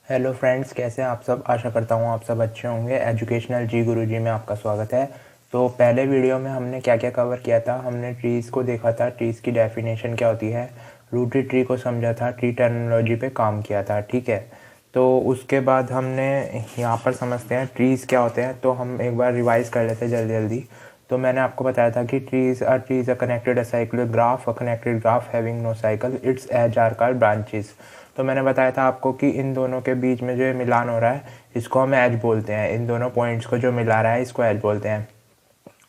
Hello friends, कैसे हैं आप सब। आशा करता हूँ आप सब अच्छे होंगे। एजुकेशनल जी गुरुजी में आपका स्वागत है। तो पहले वीडियो में हमने क्या क्या कवर किया था। हमने ट्रीज़ को देखा था, ट्रीज़ की डेफिनेशन क्या होती है, रूटेड ट्री को समझा था, ट्री टर्मिनोलॉजी पे काम किया था। ठीक है, तो उसके बाद हमने यहाँ पर समझते हैं ट्रीज़ क्या होते हैं। तो हम एक बार रिवाइज़ कर लेते हैं जल्दी जल्दी। तो मैंने आपको बताया था कि trees a connected acyclic graph, a connected graph having no cycle, its edge are called branches. तो मैंने बताया था आपको कि इन दोनों के बीच में जो ये मिलान हो रहा है इसको हम एज बोलते हैं। इन दोनों पॉइंट्स को जो मिला रहा है इसको एज बोलते हैं,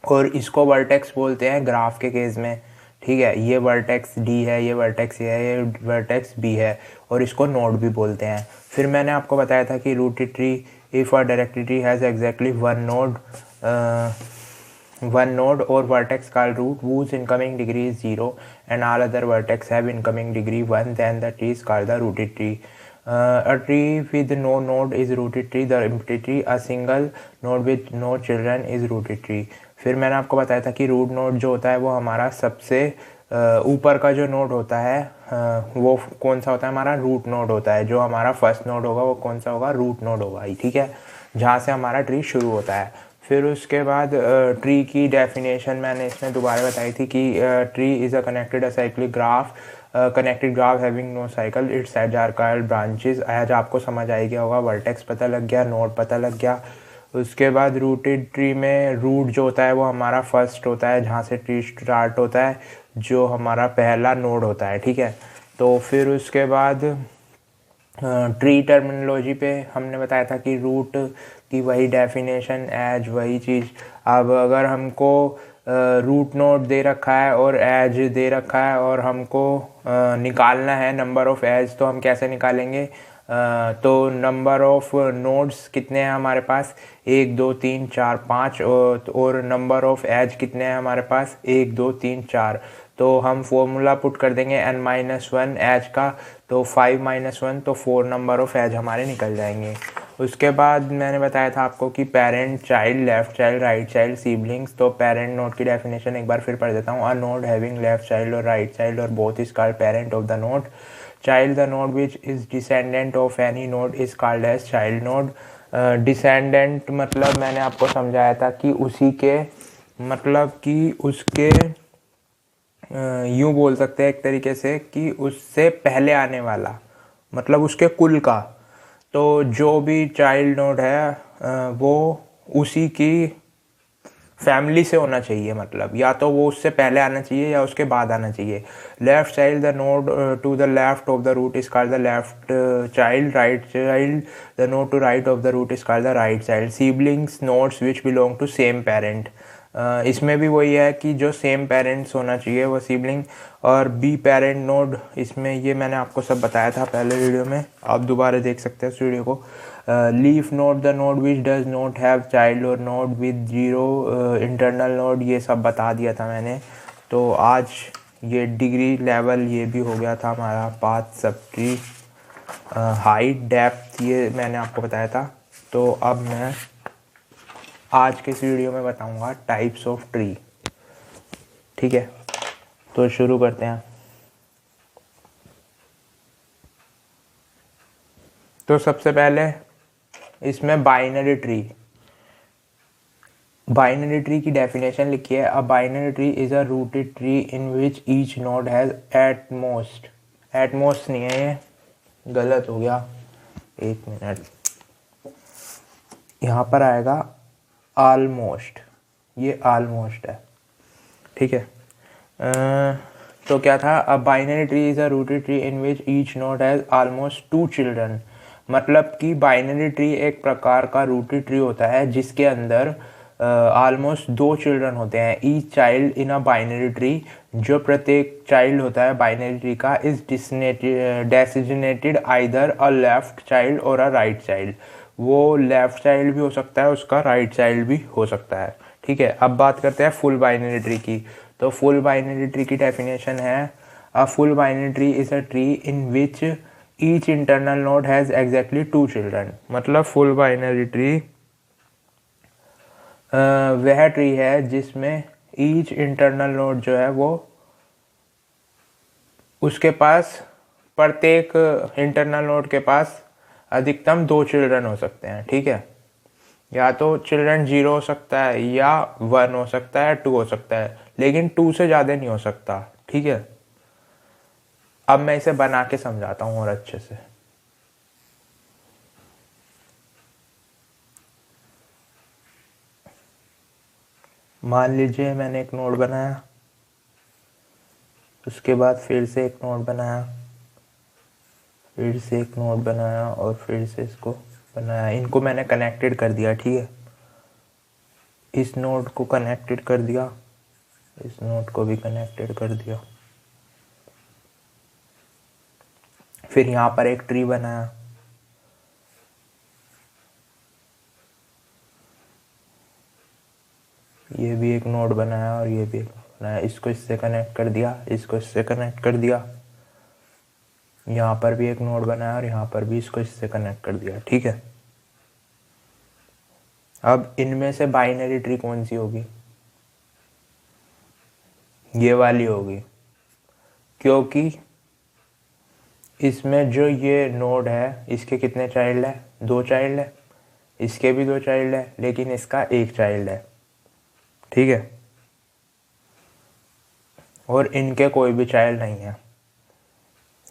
और इसको वर्टेक्स बोलते हैं ग्राफ के केस में। ठीक है, ये वर्टेक्स डी है, ये वर्टेक्स ए है, ये वर्टेक्स बी है, और इसको नोड भी बोलते हैं। फिर मैंने आपको बताया था कि rooted tree, if a directed tree has exactly one node or vertex called root whose incoming degree is 0 and all other vertex have incoming degree 1, then the tree is called the rooted tree. A tree with no node is rooted tree. The empty tree, a single node with no children, is rooted tree. फिर मैंने आपको बताया था कि root node जो होता है वो हमारा सबसे ऊपर का जो नोड होता है वो कौन सा होता है, हमारा रूट नोड होता है। जो हमारा फर्स्ट नोड होगा वो कौन सा होगा, रूट नोड होगा ही। ठीक है, जहाँ से हमारा ट्री शुरू होता है। फिर उसके बाद ट्री की डेफिनेशन मैंने इसमें दोबारा बताई थी कि tree is a connected acyclic graph, connected graph having no cycle, its edge are called branches. आज आपको समझ आ गया होगा, वर्टेक्स पता लग गया, नोड पता लग गया। उसके बाद रूटेड ट्री में रूट जो होता है वो हमारा फर्स्ट होता है, जहाँ से ट्री स्टार्ट होता है, जो हमारा पहला नोड होता है। ठीक है, तो फिर उसके बाद ट्री टर्मिनोलॉजी पे हमने बताया था कि रूट की वही डेफिनेशन, एज वही चीज़। अब अगर हमको रूट नोड दे रखा है और एज दे रखा है और हमको निकालना है नंबर ऑफ़ एज, तो हम कैसे निकालेंगे। तो नंबर ऑफ़ नोड्स कितने हैं हमारे पास, 1 2 3 4 5, और नंबर ऑफ़ एज कितने हैं हमारे पास, 1 2 3 4। तो हम फॉर्मूला पुट कर देंगे n-1 एज का, तो 5-1, तो 4 नंबर ऑफ एज हमारे निकल जाएंगे। उसके बाद मैंने बताया था आपको कि parent, child, left child, right child, siblings. तो पेरेंट नोड की डेफिनेशन एक बार फिर पढ़ देता हूँ। A node having left child और राइट चाइल्ड और both is called parent of the node. Child, the node which is descendant of any node is called as child node. Descendant मतलब मैंने आपको समझाया था कि उसी के, मतलब कि उसके यूँ बोल सकते हैं एक तरीके से कि उससे पहले आने वाला, मतलब उसके कुल का। तो जो भी चाइल्ड नोड है वो उसी की फैमिली से होना चाहिए, मतलब या तो वो उससे पहले आना चाहिए या उसके बाद आना चाहिए। Left child, the node to the left of the root is called the left child. Right child, the node to right of the root is called the right child. Siblings nodes which belong to same parent. इसमें भी वही है कि जो same parents होना चाहिए वो sibling. और बी पेरेंट नोड, इसमें ये मैंने आपको सब बताया था पहले वीडियो में, आप दोबारा देख सकते हैं उस वीडियो को। Leaf node, the node which does not have child, और node with zero internal node, ये सब बता दिया था मैंने। तो आज ये डिग्री लेवल ये भी हो गया था हमारा। Path, sub tree, height, depth, ये मैंने आपको बताया था। तो अब मैं आज के इस वीडियो में बताऊंगा टाइप्स ऑफ ट्री। ठीक है, तो शुरू करते हैं। तो सबसे पहले इसमें बाइनरी ट्री, बाइनरी ट्री की डेफिनेशन लिखी है। A binary tree is a rooted tree in which each node has at most, at most नहीं है, ये गलत हो गया, एक मिनट, यहाँ पर आएगा ऑलमोस्ट, ये ऑलमोस्ट है। ठीक है, तो क्या था, अ binary tree is a rooted tree in which each node has almost 2 children. मतलब कि बाइनरी ट्री एक प्रकार का रूटेड ट्री होता है जिसके अंदर ऑलमोस्ट 2 चिल्ड्रन होते हैं। Each child in a binary tree, जो प्रत्येक चाइल्ड होता है बाइनरी ट्री का, is designated either a left child और अ राइट चाइल्ड। वो लेफ्ट चाइल्ड भी हो सकता है, उसका राइट चाइल्ड भी हो सकता है। ठीक है, अब बात करते हैं फुल बाइनरी ट्री की। तो फुल बाइनरी ट्री की डेफिनेशन है, अ full binary tree is a tree in which each internal node has exactly 2 children. मतलब फुल बाइनरी ट्री वह ट्री है जिसमें ईच इंटरनल नोड जो है वो, उसके पास, प्रत्येक इंटरनल नोड के पास अधिकतम 2 चिल्ड्रन हो सकते हैं, ठीक है। या तो चिल्ड्रन 0 हो सकता है, या 1 हो सकता है, 2 हो सकता है, लेकिन 2 से ज़्यादा नहीं हो सकता, ठीक है। अब मैं इसे बना के समझाता हूँ और अच्छे से। मान लीजिए मैंने एक नोड बनाया, उसके बाद फिर से एक नोड बनाया, फिर से एक नोड बनाया, और फिर से इसको बनाया। इनको मैंने कनेक्टेड कर दिया, ठीक है। इस नोड को कनेक्टेड कर दिया, इस नोड को भी कनेक्टेड कर दिया। फिर यहाँ पर एक ट्री बनाया, ये भी एक नोड बनाया और ये भी एक नोड बनाया। इसको इससे कनेक्ट कर दिया, इसको इससे कनेक्ट कर दिया। यहाँ पर भी एक नोड बनाया और यहाँ पर भी इसको इससे कनेक्ट कर दिया, ठीक है। अब इनमें से बाइनरी ट्री कौन सी होगी? ये वाली होगी, क्योंकि इसमें जो ये नोड है इसके कितने चाइल्ड है? 2 चाइल्ड है। इसके भी 2 चाइल्ड है, लेकिन इसका 1 चाइल्ड है, ठीक है। और इनके कोई भी चाइल्ड नहीं है,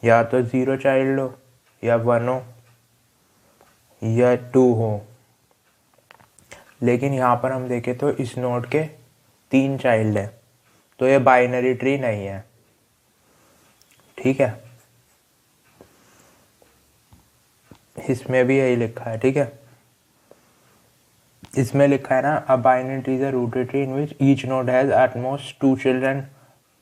या तो 0 चाइल्ड हो, या 1 हो, या 2 हो। लेकिन यहाँ पर हम देखें तो इस नोड के 3 चाइल्ड है, तो ये बाइनरी ट्री नहीं है, ठीक है। इसमें भी यही लिखा है, ठीक है। इसमें लिखा है ना, a binary tree is a rooted tree in which each node has at most 2 children.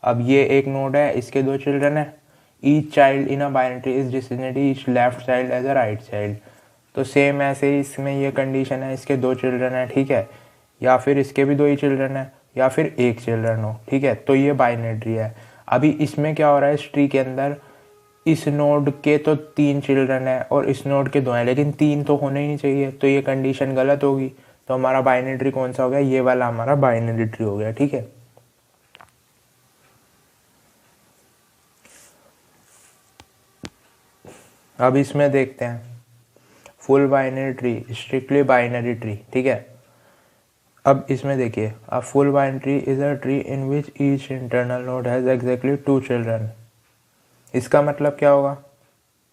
अब ये एक नोड है, इसके 2 चिल्ड्रन है। Each child in a binary tree is distinct each left child as a right child. तो same ऐसे ही इसमें ये कंडीशन है, इसके 2 चिल्ड्रन है, ठीक है, या फिर इसके भी 2 ही चिल्ड्रन है, या फिर 1 चिल्ड्रन हो, ठीक है। तो ये बाइनरी ट्री है। अभी इसमें क्या हो रहा है, इस ट्री के अंदर इस नोड के तो 3 चिल्ड्रन है और इस नोड के 2 हैं, लेकिन 3 तो होने ही नहीं चाहिए, तो ये कंडीशन गलत होगी। तो हमारा बाइनरी ट्री कौन सा हो गया? ये वाला हमारा बाइनरी ट्री हो गया, ठीक है। अब इसमें देखते हैं full binary tree, strictly binary tree, ठीक है। अब इसमें देखिए, अ full binary tree is a tree in which each internal node has exactly 2 children. इसका मतलब क्या होगा?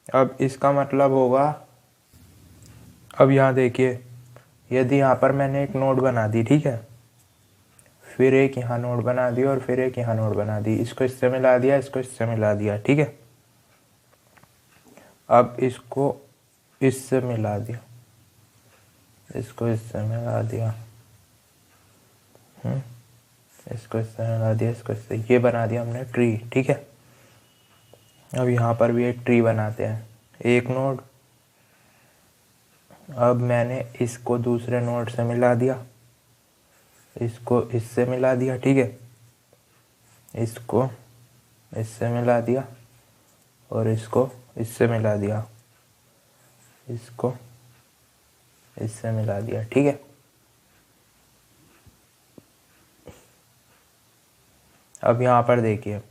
अब इसका मतलब होगा, अब यहाँ देखिए, यदि यहाँ पर मैंने एक नोड बना दी, ठीक है, फिर एक यहाँ नोड बना दी और फिर एक यहाँ नोड बना दी, इसको इससे मिला दिया, इसको इससे मिला दिया, ठीक है। अब इसको इससे मिला दिया, इसको इससे मिला दिया, इसको इससे मिला दिया, इसको इससे, ये बना दिया हमने ट्री, ठीक है। अब यहाँ पर भी एक ट्री बनाते हैं, एक नोड। अब मैंने इसको दूसरे नोड से मिला दिया, इसको इससे मिला दिया, ठीक है, इसको इससे मिला दिया और इसको इससे मिला दिया, इसको इससे मिला दिया, ठीक है। अब यहाँ पर देखिए,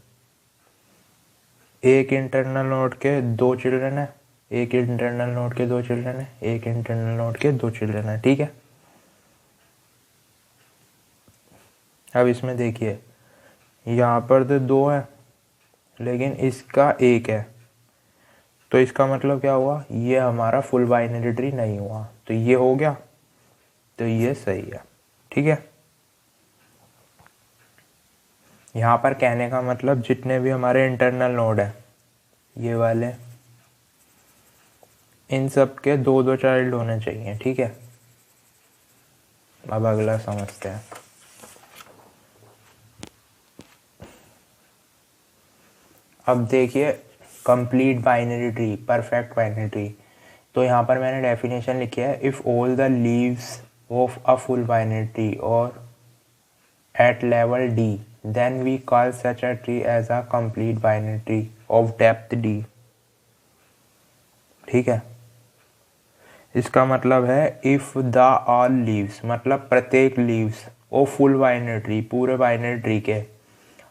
एक इंटरनल नोड के 2 चिल्ड्रन है, एक इंटरनल नोड के 2 चिल्ड्रन है, एक इंटरनल नोड के 2 चिल्ड्रन है, ठीक है। अब इसमें देखिए, यहाँ पर तो 2 है, लेकिन इसका 1 है, तो इसका मतलब क्या हुआ? ये हमारा फुल बाइनरी ट्री नहीं हुआ, तो ये हो गया, तो ये सही है, ठीक है। यहाँ पर कहने का मतलब जितने भी हमारे इंटरनल नोड है, ये वाले, इन सब के 2-2 चाइल्ड होने चाहिए, ठीक है। अब अगला समझते हैं। अब देखिए, complete binary tree, perfect binary tree. तो यहाँ पर मैंने डेफिनेशन लिखी है, if all the leaves of a full binary tree और at level d, then we call such a tree as a complete binary tree of depth d, ठीक है। इसका मतलब है इफ द ऑल लीव्स, मतलब प्रत्येक leaves of full binary tree, पूरे binary tree के,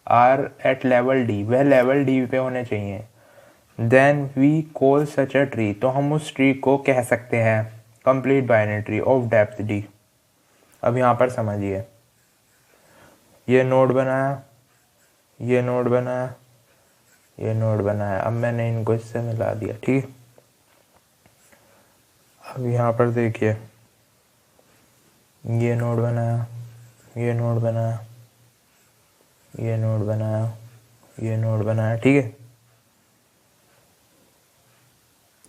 आर एट लेवल डी, वह लेवल डी पे होने चाहिए। Then we call such a tree, तो हम उस ट्री को कह सकते हैं complete binary tree of depth D. अब यहाँ पर समझिए, ये नोड बनाया, ये नोड बनाया, ये नोड बनाया, अब मैंने इनको इससे मिला दिया, ठीक है। अब यहाँ पर देखिए, ये नोड बनाया, ये नोड बनाया, ये नोड बनाया, ये नोड बनाया, ठीक है।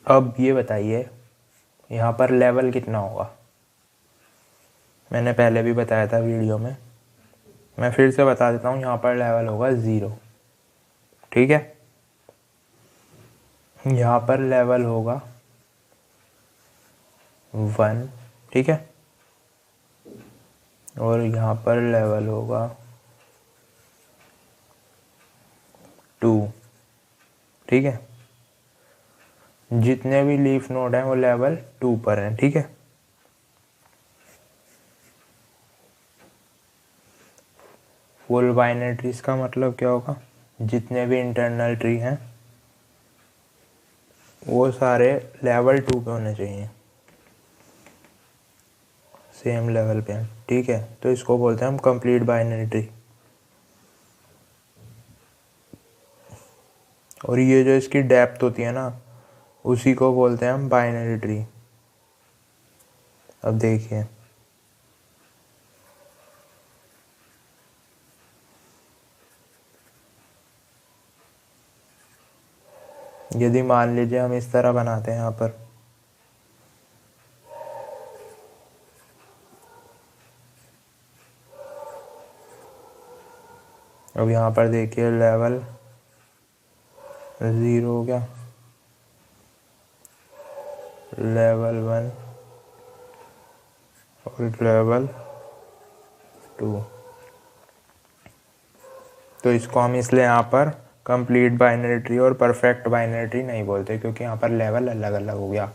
अब ये बताइए यहाँ पर लेवल कितना होगा। मैंने पहले भी बताया था वीडियो में, मैं फिर से बता देता हूँ, यहाँ पर लेवल होगा 0, ठीक है। यहाँ पर लेवल होगा 1, ठीक है, और यहाँ पर लेवल होगा 2, ठीक है। जितने भी लीफ नोड हैं वो लेवल 2 पर हैं, ठीक है। फुल बाइनरी ट्रीज का मतलब क्या होगा, जितने भी इंटरनल ट्री हैं वो सारे लेवल 2 पे होने चाहिए, सेम लेवल पे, ठीक है। तो इसको बोलते हैं हम कंप्लीट बाइनरी ट्री। और ये जो इसकी डेप्थ होती है ना, उसी को बोलते हैं हम बाइनरी ट्री। अब देखिए, यदि मान लीजिए हम इस तरह बनाते हैं यहाँ पर, अब यहाँ पर देखिए लेवल 0 हो गया, लेवल 1 और लेवल 2। तो इसको हम इसलिए यहाँ पर कंप्लीट बाइनरी ट्री और परफेक्ट बाइनरी ट्री नहीं बोलते, क्योंकि यहाँ पर लेवल अलग अलग हो गया।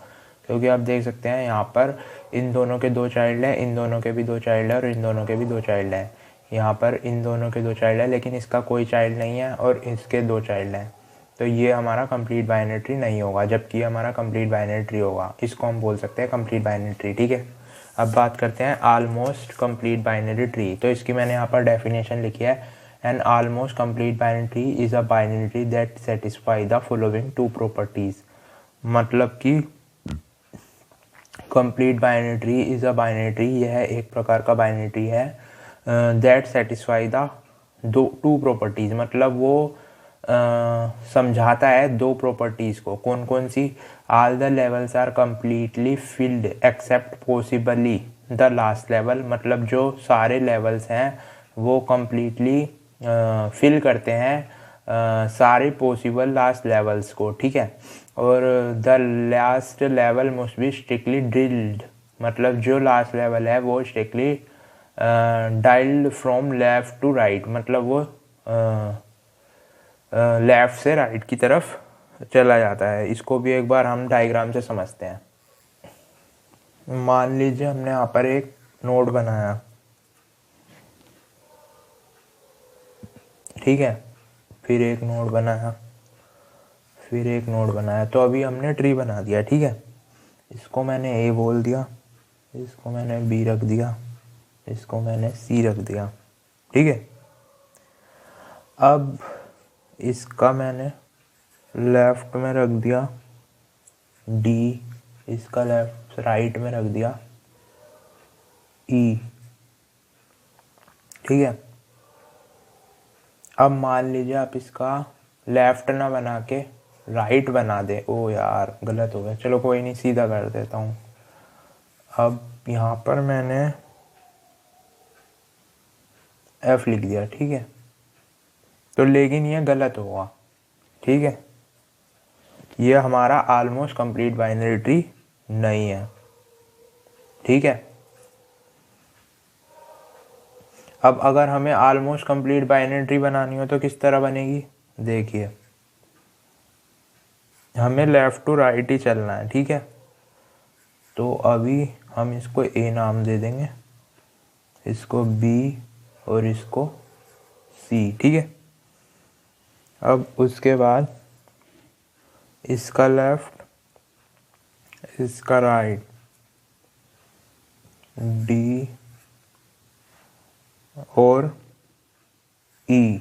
क्योंकि आप देख सकते हैं यहाँ पर इन दोनों के 2 चाइल्ड हैं, इन दोनों के भी 2 चाइल्ड है, और इन दोनों के भी 2 चाइल्ड हैं। यहाँ पर इन दोनों के 2 चाइल्ड है, लेकिन इसका कोई चाइल्ड नहीं है, और इसके 2 चाइल्ड हैं। तो ये हमारा कंप्लीट बाइनरी ट्री नहीं होगा, जबकि हमारा कंप्लीट बाइनरी ट्री होगा। इसको हम बोल सकते हैं कंप्लीट बाइनरी ट्री, ठीक है। अब बात करते हैं ऑलमोस्ट कंप्लीट बाइनरी ट्री। तो इसकी मैंने यहाँ पर डेफिनेशन लिखी है, an almost complete binary tree is a binary tree that satisfy the following 2 properties. मतलब कि complete binary tree is a binary tree, यह एक प्रकार का बाइनरी ट्री है दैट सेटिस्फाई द 2 प्रॉपर्टीज़, मतलब वो समझाता है 2 प्रॉपर्टीज़ को। कौन कौन सी, all the levels are completely filled except possibly the last level, मतलब जो सारे लेवल्स हैं वो कम्प्लीटली फिल करते हैं सारे पॉसिबल लास्ट लेवल्स को, ठीक है। और the last level must be strictly filled, मतलब जो लास्ट लेवल है वो strictly filled from left to right, मतलब वो लेफ्ट से राइट की तरफ चला जाता है। इसको भी एक बार हम डायग्राम से समझते हैं। मान लीजिए हमने यहाँ पर एक नोड बनाया, ठीक है, फिर एक नोड बनाया, फिर एक नोड बनाया, तो अभी हमने ट्री बना दिया, ठीक है। इसको मैंने ए बोल दिया, इसको मैंने बी रख दिया, इसको मैंने सी रख दिया, ठीक है। अब इसका मैंने लेफ्ट में रख दिया डी, इसका लेफ्ट राइट में रख दिया ई, ठीक है। अब मान लीजिए आप इसका लेफ्ट ना बना के राइट बना दे, ओ यार गलत हो गया, चलो कोई नहीं, सीधा कर देता हूँ। अब यहाँ पर मैंने एफ लिख दिया, ठीक है, तो लेकिन ये गलत होगा, ठीक है। ये हमारा ऑलमोस्ट कंप्लीट बाइनरी ट्री नहीं है, ठीक है। अब अगर हमें ऑलमोस्ट कंप्लीट बाइनरी ट्री बनानी हो तो किस तरह बनेगी, देखिए, हमें लेफ्ट टू राइट ही चलना है, ठीक है। तो अभी हम इसको ए नाम दे देंगे, इसको बी और इसको सी, ठीक है। अब उसके बाद इसका लेफ्ट, इसका राइट, डी और ई।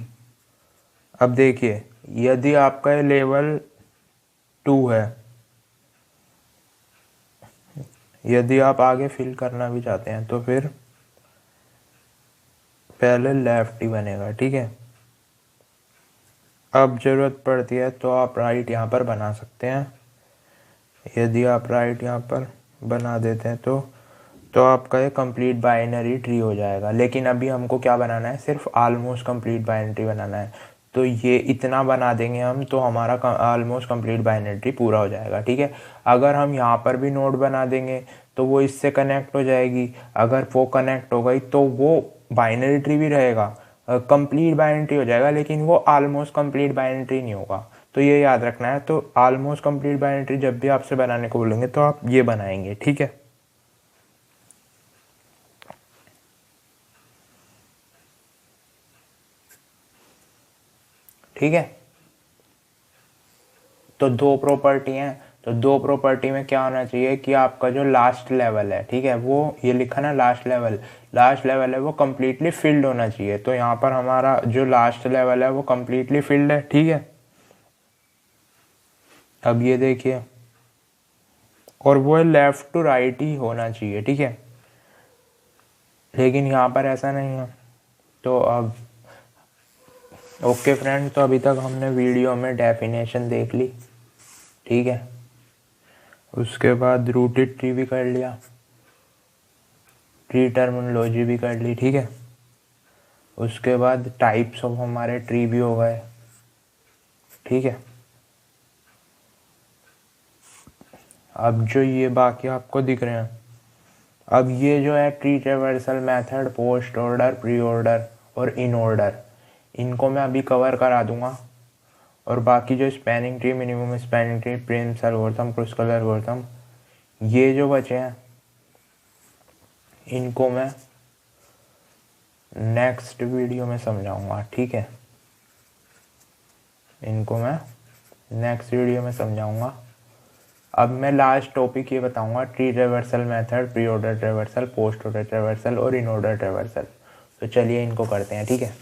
अब देखिए, यदि आपका ये लेवल 2 है, यदि आप आगे फिल करना भी चाहते हैं तो फिर पहले लेफ्ट ही बनेगा, ठीक है। अब ज़रूरत पड़ती है तो आप राइट यहाँ पर बना सकते हैं। यदि आप राइट यहाँ पर बना देते हैं तो आपका ये कंप्लीट बाइनरी ट्री हो जाएगा। लेकिन अभी हमको क्या बनाना है, सिर्फ ऑलमोस्ट कंप्लीट बाइनरी ट्री बनाना है। तो ये इतना बना देंगे हम तो हमारा ऑलमोस्ट कंप्लीट बाइनरी ट्री पूरा हो जाएगा, ठीक है। अगर हम यहाँ पर भी नोड बना देंगे तो वो इससे कनेक्ट हो जाएगी। अगर वो कनेक्ट हो गई तो वो बाइनरी ट्री भी रहेगा, कंप्लीट बाइनरी ट्री हो जाएगा, लेकिन वो ऑलमोस्ट कंप्लीट बाइनरी ट्री नहीं होगा। तो ये याद रखना है। तो ऑलमोस्ट कंप्लीट बाइनरी ट्री जब भी आपसे बनाने को बोलेंगे तो आप ये बनाएंगे, ठीक है। ठीक है, तो दो प्रॉपर्टी हैं। तो दो प्रॉपर्टी में क्या होना चाहिए कि आपका जो लास्ट लेवल है, ठीक है, वो ये लिखा ना लास्ट लेवल है वो कम्प्लीटली फिल्ड होना चाहिए। तो यहाँ पर हमारा जो लास्ट लेवल है वो कम्प्लीटली फिल्ड है, ठीक है। अब ये देखिए, और वो लेफ्ट टू राइट ही होना चाहिए, ठीक है। लेकिन यहाँ पर ऐसा नहीं है। तो अब ओके फ्रेंड, तो अभी तक हमने वीडियो में डेफिनेशन देख ली, ठीक है। उसके बाद रूटेड ट्री भी कर लिया, ट्री टर्मिनोलॉजी भी कर ली, ठीक है। उसके बाद टाइप्स ऑफ हमारे ट्री भी हो गए, ठीक है। अब जो ये बाकी आपको दिख रहे हैं, अब ये जो है tree traversal method, post order, pre order और इन ऑर्डर, इनको मैं अभी कवर करा दूंगा। और बाकी जो spanning tree, minimum spanning tree, Prim's algorithm, Kruskal algorithm, ये जो बचे हैं इनको मैं नेक्स्ट वीडियो में समझाऊंगा, ठीक है। इनको मैं नेक्स्ट वीडियो में समझाऊंगा। अब मैं लास्ट टॉपिक ये बताऊंगा, tree traversal method, pre order traversal, post order traversal और इन ऑर्डर ट्रेवर्सल। तो चलिए इनको करते हैं, ठीक है।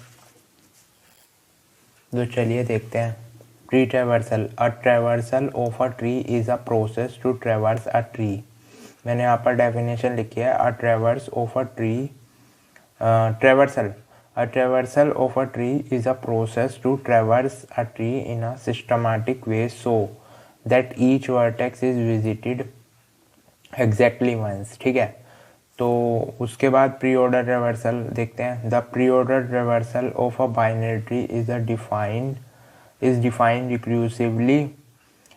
तो चलिए देखते हैं। Tree traversal, a traversal of a tree is a process to traverse a tree. मैंने यहाँ पर डेफिनेशन लिखी है, a traverse of a tree, traversal, a traversal of a tree is a process to traverse a tree in a systematic way so that each vertex is visited exactly once, ठीक है। तो उसके बाद pre order traversal देखते हैं। The pre order traversal of a binary tree is defined recursively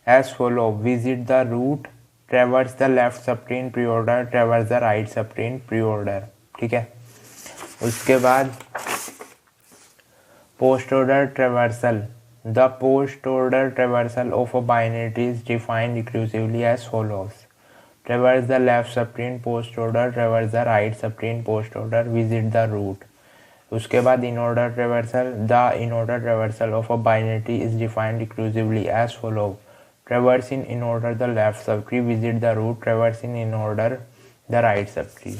as follow: visit the root, traverse the left subtree pre-order, traverse the right subtree pre-order, ठीक है। उसके बाद post order traversal, the post order traversal of a binary tree is defined recursively as follows: traverse the left subtree post order, traverse the right subtree post order, visit the root। उसके बाद in order traversal, the in order traversal of a binary tree is defined recursively as follow: traverse in order the left subtree, visit the root, traverse in order the right subtree.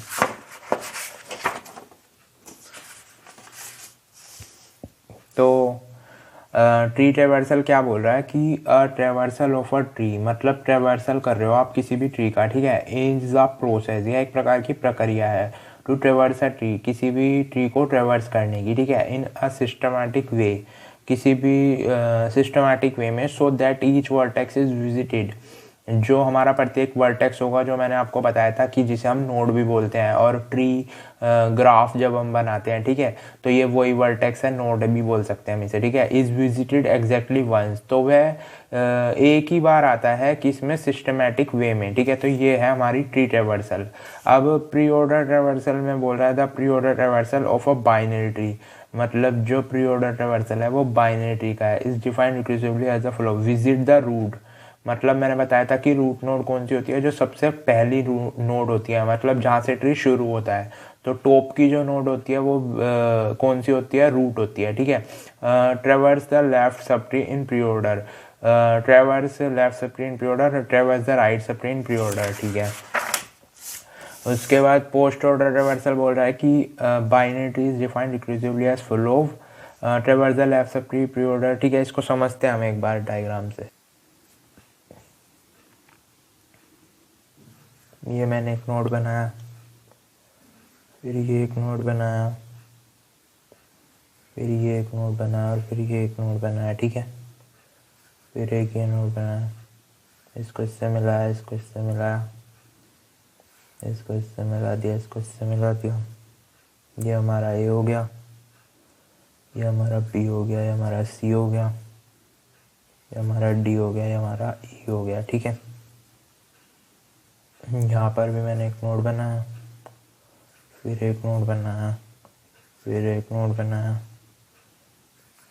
तो tree traversal क्या बोल रहा है कि traversal of a tree, मतलब traversal कर रहे हो आप किसी भी ट्री का, ठीक है। इज अ प्रोसेस, यह एक प्रकार की प्रक्रिया है। टू ट्रेवर्स अ ट्री, किसी भी ट्री को ट्रेवर्स करने की, ठीक है। इन अ सिस्टमैटिक वे, किसी भी सिस्टमैटिक वे में, so that each vertex is visited, जो हमारा प्रत्येक वर्टेक्स होगा, जो मैंने आपको बताया था कि जिसे हम नोड भी बोलते हैं। और ट्री ग्राफ जब हम बनाते हैं, ठीक है, तो ये वही वर्टेक्स है, नोड भी बोल सकते हैं हम इसे, ठीक है। इज विजिटेड एग्जैक्टली वंस, तो वह एक ही बार आता है किसमें, सिस्टमैटिक वे में, ठीक है। तो ये है हमारी ट्री ट्रेवर्सल। अब प्री ऑर्डर ट्रेवर्सल में बोल रहा है the pre order traversal of a binary tree, मतलब जो प्री ऑर्डर ट्रेवर्सल है वो बाइनरी ट्री का है। Is defined recursively as a follow: visit the root, मतलब मैंने बताया था कि रूट नोड कौन सी होती है, जो सबसे पहली नोड होती है, मतलब जहाँ से ट्री शुरू होता है। तो टॉप की जो नोड होती है वो कौन सी होती है, रूट होती है, ठीक है। Traverse the left subtree in preorder, traverse left subtree in preorder, traverse the right subtree in preorder, ठीक है। उसके बाद पोस्ट ऑर्डर रिवर्सल बोल रहा है कि binary tree is defined recursively as follow of traverse the left subtree in preorder, ठीक है। इसको समझते हैं हम एक बार डायग्राम से। ये मैंने एक नोड बनाया, फिर ये एक नोड बनाया, फिर ये एक नोड बनाया और फिर ये एक नोड बनाया, ठीक है। फिर एक ये नोड बनाया, इसको इससे मिलाया, इसको इससे मिलाया, इसको इससे मिला दिया, इसको इससे मिला दिया। ये हमारा ए हो गया, ये हमारा बी हो गया, ये हमारा सी हो गया, ये हमारा डी हो गया, ये हमारा ई हो गया, ठीक है। यहाँ पर भी मैंने एक नोड बनाया, फिर एक नोड बनाया, फिर एक नोड बनाया,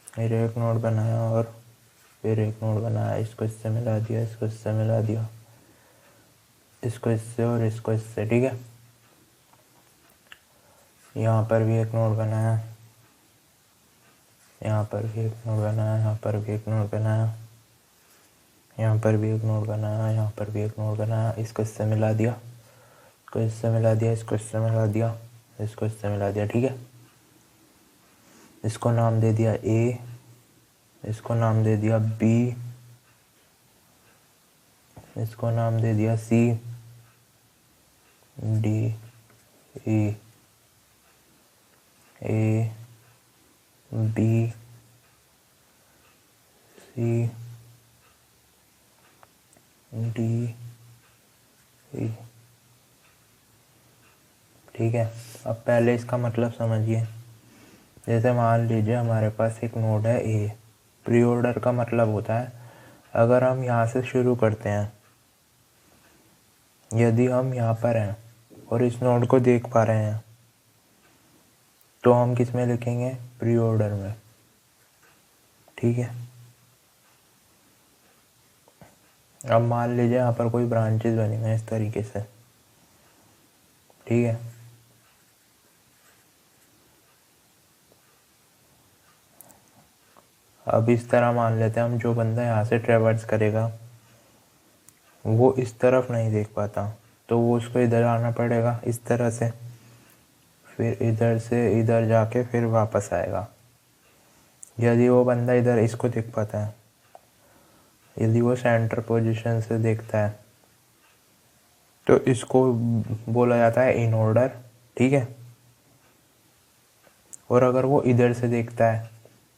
फिर एक नोड बनाया और फिर एक नोड बनाया। इसको इससे मिला दिया, इसको इससे मिला दिया, इसको इससे और इसको इससे, ठीक है। यहाँ पर भी एक नोड बनाया, यहाँ पर भी एक नोड बनाया, यहाँ पर भी एक नोड बनाया, यहाँ पर भी एक नोड बनाया, यहाँ पर भी एक नोड बनाया। इसको इससे मिला दिया, इसको इससे मिला दिया, इसको इससे मिला दिया, इसको इससे मिला दिया, ठीक है। इसको नाम दे दिया ए, इसको नाम दे दिया बी, इसको नाम दे दिया सी, डी, ई, ए, बी, सी, डी, ई, ठीक है। अब पहले इसका मतलब समझिए। जैसे मान लीजिए हमारे पास एक नोड है ए, प्री ऑर्डर का मतलब होता है अगर हम यहाँ से शुरू करते हैं, यदि हम यहाँ पर हैं और इस नोड को देख पा रहे हैं तो हम किस में लिखेंगे, प्री ऑर्डर में, ठीक है। अब मान लीजिए यहाँ पर कोई ब्रांचेस बनी हुई हैं इस तरीके से, ठीक है। अब इस तरह मान लेते हैं हम, जो बंदा यहाँ से ट्रेवर्स करेगा वो इस तरफ नहीं देख पाता तो वो उसको इधर आना पड़ेगा इस तरह से, फिर इधर से इधर जाके फिर वापस आएगा। यदि वो बंदा इधर इसको देख पाता है, यदि वो सेंटर पोजीशन से देखता है तो इसको बोला जाता है इन ऑर्डर, ठीक है। और अगर वो इधर से देखता है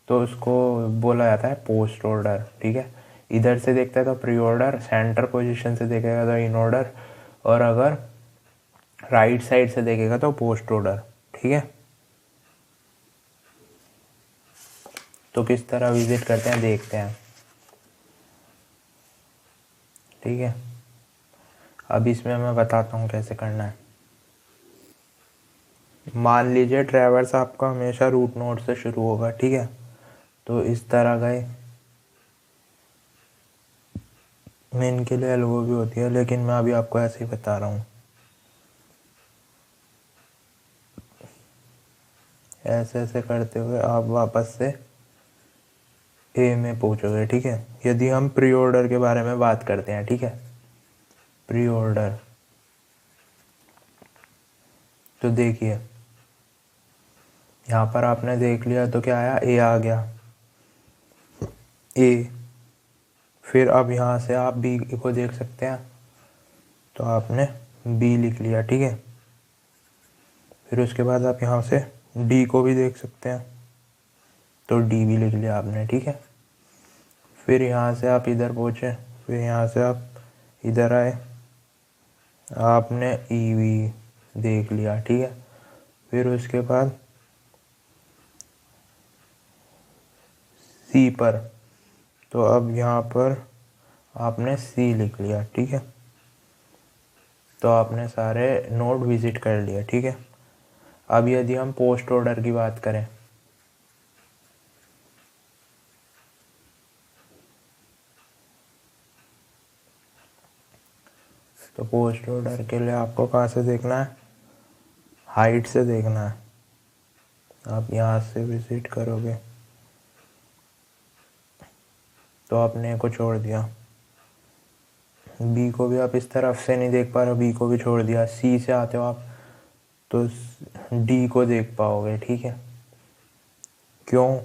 तो उसको बोला जाता है पोस्ट ऑर्डर, ठीक है। इधर से देखता है तो प्री ऑर्डर, सेंटर पोजीशन से देखेगा तो इन ऑर्डर, और अगर राइट साइड से देखेगा तो पोस्ट ऑर्डर, ठीक है। तो किस तरह विजिट करते हैं देखते हैं, ठीक है। अब इसमें मैं बताता हूँ कैसे करना है। मान लीजिए ट्रैवर्स आपका हमेशा रूट नोड से शुरू होगा, ठीक है। तो इस तरह गए, मेन के लिए एल्गो भी होती है लेकिन मैं अभी आपको ऐसे ही बता रहा हूँ। ऐसे ऐसे करते हुए आप वापस से ए में पहुँचोगे, ठीक है। यदि हम प्री ऑर्डर के बारे में बात करते हैं, ठीक है, प्री ऑर्डर, तो देखिए यहाँ पर आपने देख लिया तो क्या आया, ए आ गया, ए। फिर अब यहाँ से आप बी को देख सकते हैं तो आपने बी लिख लिया, ठीक है। फिर उसके बाद आप यहाँ से डी को भी देख सकते हैं तो डी भी लिख लिया आपने, ठीक है। फिर यहाँ से आप इधर पहुँचे, फिर यहाँ से आप इधर आए, आपने ई वी देख लिया, ठीक है। फिर उसके बाद सी पर, तो अब यहाँ पर आपने सी लिख लिया, ठीक है। तो आपने सारे नोड विजिट कर लिए, ठीक है। अब यदि हम पोस्ट ऑर्डर की बात करें, तो पोस्ट ऑर्डर के लिए आपको कहाँ से देखना है, हाइट से देखना है। आप यहाँ से विजिट करोगे, तो आपने ए को छोड़ दिया, बी को भी आप इस तरफ से नहीं देख पा रहे हो, बी को भी छोड़ दिया, सी से आते हो आप तो डी को देख पाओगे, ठीक है। क्यों?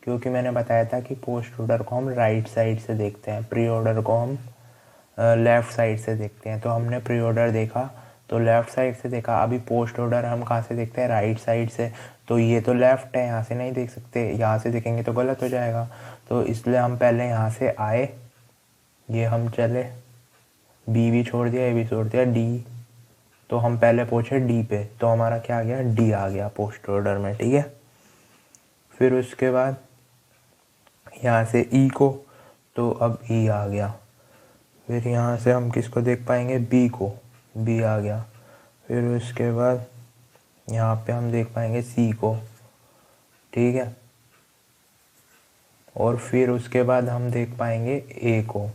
क्योंकि मैंने बताया था कि पोस्ट ऑर्डर को हम राइट साइड से देखते हैं, प्री ऑर्डर को हम लेफ़्ट साइड से देखते हैं। तो हमने प्री ऑर्डर देखा तो लेफ़्ट साइड से देखा, अभी पोस्ट ऑर्डर हम कहाँ से देखते हैं? राइट साइड से। तो ये तो लेफ़्ट है, यहाँ से नहीं देख सकते, यहाँ से देखेंगे तो गलत हो जाएगा। तो इसलिए हम पहले यहाँ से आए, ये हम चले, बी भी छोड़ दिया, ए भी छोड़ दिया, डी, तो हम पहले पहुँचे डी पे, तो हमारा क्या आ गया? डी आ गया पोस्ट ऑर्डर में, ठीक है। फिर उसके बाद यहाँ से ई को, तो अब ई आ गया। फिर यहाँ से हम किसको देख पाएंगे? बी को, बी आ गया। फिर उसके बाद यहाँ पे हम देख पाएंगे सी को, ठीक है। और फिर उसके बाद हम देख पाएंगे ए को।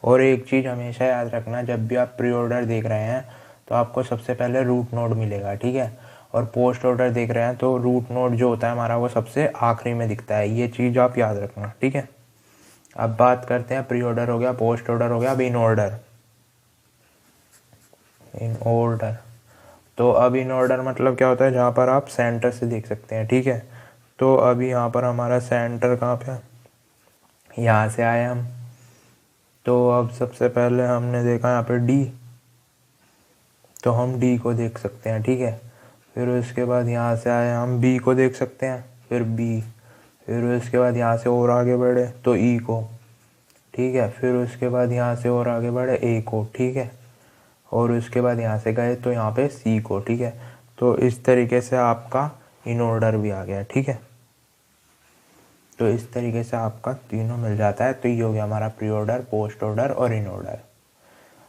और एक चीज़ हमेशा याद रखना, जब भी आप प्री ऑर्डर देख रहे हैं तो आपको सबसे पहले रूट नोड मिलेगा, ठीक है। और पोस्ट ऑर्डर देख रहे हैं तो रूट नोड जो होता है हमारा वो सबसे आखिरी में दिखता है, ये चीज़ आप याद रखना, ठीक है। अब बात करते हैं, प्री ऑर्डर हो गया, पोस्ट ऑर्डर हो गया, अब इन ऑर्डर। इन ऑर्डर, तो अब इन ऑर्डर मतलब क्या होता है? जहाँ पर आप सेंटर से देख सकते हैं, ठीक है। तो अभी यहाँ पर हमारा सेंटर कहाँ पे है? यहाँ से आए हम, तो अब सबसे पहले हमने देखा यहाँ पे डी, तो हम डी को देख सकते हैं, ठीक है। फिर उसके बाद यहाँ से आए हम बी को देख सकते हैं, फिर बी, फिर उसके बाद यहाँ से और आगे बढ़े तो ई को, ठीक है। फिर उसके बाद यहाँ से और आगे बढ़े ए को, ठीक है। और उसके बाद यहाँ से गए तो यहाँ पे सी को, ठीक है। तो इस तरीके से आपका इन ऑर्डर भी आ गया, ठीक है। तो इस तरीके से आपका तीनों मिल जाता है। तो ये हो गया हमारा प्री ऑर्डर, पोस्ट ऑर्डर और इन ऑर्डर।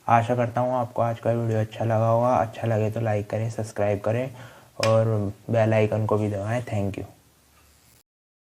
आशा करता हूँ आपको आज का वीडियो अच्छा लगा होगा। अच्छा लगे तो लाइक करें, सब्सक्राइब करें और बेल आइकन को भी दबाएं। Thank you.